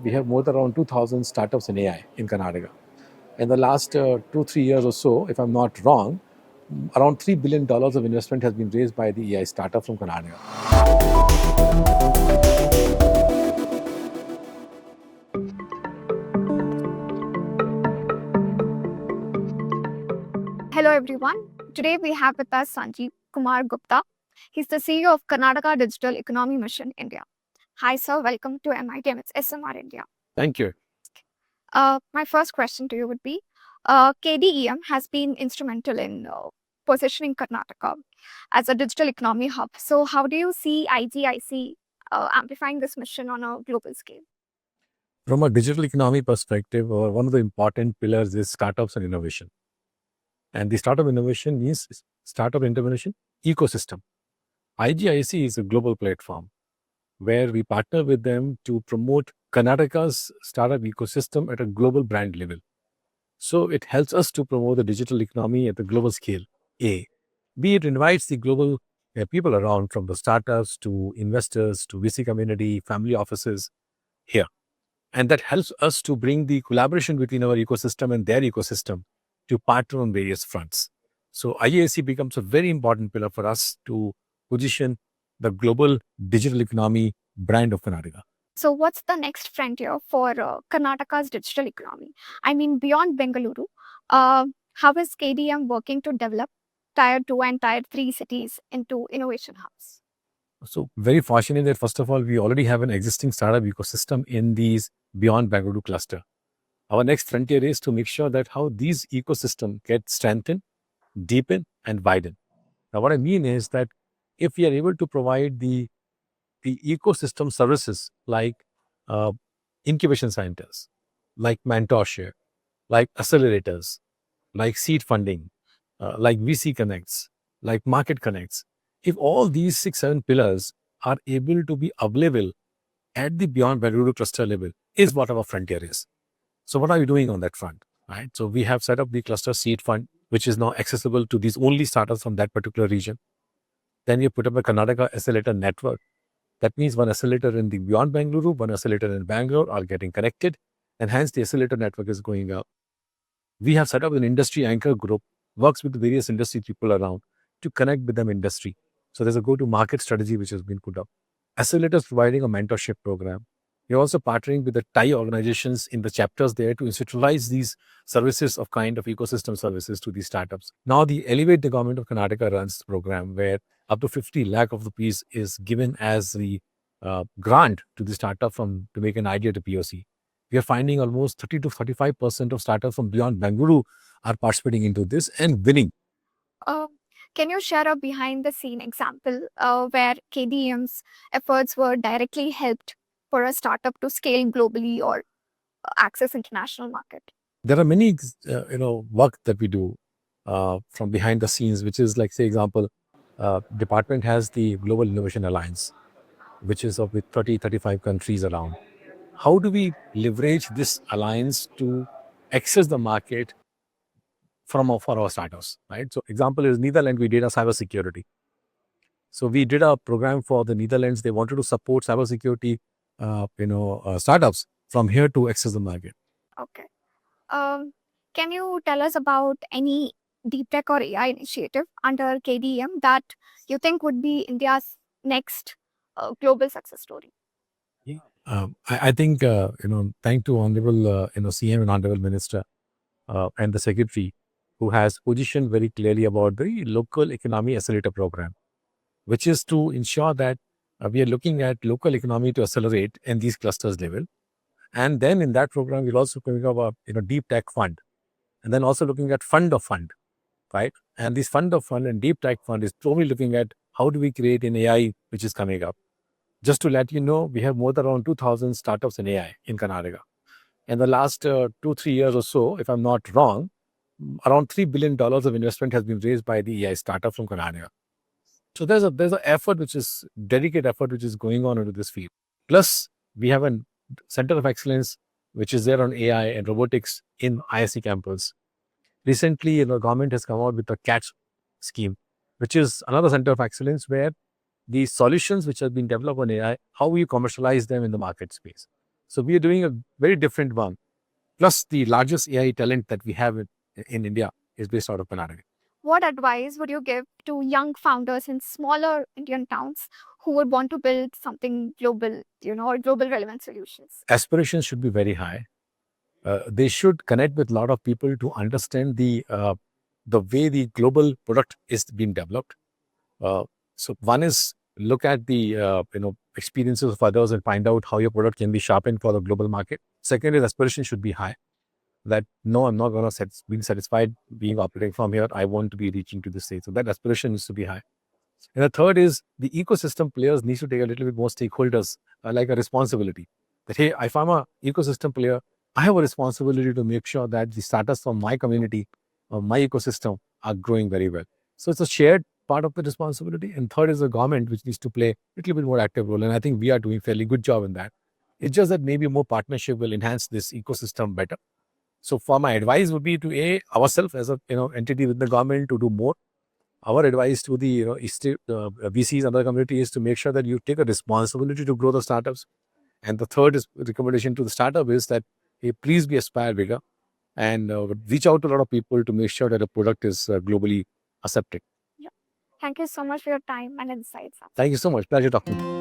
we have more than around 2,000 startups in AI in Karnataka. In the last 2-3 years or so, if I'm not wrong, around $3 billion of investment has been raised by the AI startup from Karnataka. Hello everyone. Today we have with us Sanjeev Kumar Gupta. He's the CEO of Karnataka Digital Economy Mission India. Hi sir, welcome to MITM. It's SMR India. Thank you. My first question to you would be, KDEM has been instrumental in positioning Karnataka as a digital economy hub. So how do you see IGIC amplifying this mission on a global scale? From a digital economy perspective, one of the important pillars is startups and innovation. And the startup innovation means startup innovation ecosystem. IGIC is a global platform where we partner with them to promote Karnataka's startup ecosystem at a global brand level. So it helps us to promote the digital economy at the global scale. A. B, it invites the global people around, from the startups to investors to VC community, family offices here. And that helps us to bring the collaboration between our ecosystem and their ecosystem to partner on various fronts. So IAC becomes a very important pillar for us to position the global digital economy brand of Karnataka. So what's the next frontier for Karnataka's digital economy? I mean, beyond Bengaluru, how is KDM working to develop Tier 2 and Tier 3 cities into innovation hubs? So very fortunate that first of all, we already have an existing startup ecosystem in these beyond Bengaluru cluster. Our next frontier is to make sure that how these ecosystems get strengthened, deepened, and widened. Now, what I mean is that if we are able to provide the ecosystem services like uh, incubation centers, like mentorship, like accelerators, like seed funding, like VC connects, like market connects, if all these 6-7 pillars are able to be available at the beyond Bengaluru cluster level, is what our frontier is. So what are we doing on that front? Right. So we have set up the cluster seed fund, which is now accessible to these only startups from that particular region. Then you put up a Karnataka accelerator network. That means one accelerator in the beyond Bengaluru, one accelerator in Bangalore are getting connected, and hence the accelerator network is going up. We have set up an industry anchor group, works with the various industry people around to connect with them industry. So there's a go-to-market strategy which has been put up. Accelerators providing a mentorship program. We're also partnering with the Thai organizations in the chapters there to institutionalize these services of kind of ecosystem services to these startups. Now the Elevate, the government of Karnataka runs the program where up to 50 lakh of rupees is given as the grant to the startup to make an idea to POC. We are finding almost 30 to 35% of startups from beyond Bengaluru are participating into this and winning. Can you share a behind the scene example where KDM's efforts were directly helped for a startup to scale globally or access international market? There are many, work that we do from behind the scenes, which is like, say, example, department has the Global Innovation Alliance, which is of with 30, 35 countries around. How do we leverage this alliance to access the market for our startups, right? So example is Netherlands, we did a cybersecurity. So we did a program for the Netherlands. They wanted to support cybersecurity, startups from here to access the market. Okay. Can you tell us about any deep tech or AI initiative under KDM that you think would be India's next global success story? Yeah. I think, thank to Honorable, CM and Honorable Minister and the Secretary, who has positioned very clearly about the local economy accelerator program, which is to ensure that we are looking at local economy to accelerate in these clusters level. And then in that program, we're also coming up a deep tech fund, and then also looking at fund of fund, right? And this fund of fund and deep tech fund is probably looking at how do we create an AI which is coming up. Just to let you know, we have more than around 2,000 startups in AI in Karnataka. In the last 2-3 years or so, if I'm not wrong, around $3 billion of investment has been raised by the AI startup from Karnataka. So there's an effort which is dedicated effort which is going on into this field. Plus, we have a center of excellence which is there on AI and robotics in ISC campus. Recently, government has come out with a CATS scheme, which is another center of excellence where the solutions which have been developed on AI, how we commercialize them in the market space. So we are doing a very different one. Plus, the largest AI talent that we have in India is based out of Karnataka. What advice would you give to young founders in smaller Indian towns who would want to build something global, or global relevant solutions? Aspirations should be very high. They should connect with a lot of people to understand the way the global product is being developed. So one is look at the experiences of others and find out how your product can be sharpened for the global market. Second is aspiration should be high. That no, I'm not going to be satisfied being operating from here. I want to be reaching to the stage. So that aspiration needs to be high. And the third is the ecosystem players need to take a little bit more stakeholders, like a responsibility. That hey, if I'm a ecosystem player, I have a responsibility to make sure that the startups from my community, my ecosystem, are growing very well. So it's a shared part of the responsibility. And third is the government, which needs to play a little bit more active role. And I think we are doing fairly good job in that. It's just that maybe more partnership will enhance this ecosystem better. So for my advice would be to ourselves as a entity with the government to do more. Our advice to the VCs and other community is to make sure that you take a responsibility to grow the startups. And the third is recommendation to the startup is that hey, please be aspire bigger and reach out to a lot of people to make sure that the product is globally accepted. Yeah. Thank you so much for your time and insights. Thank you so much. Pleasure talking to you.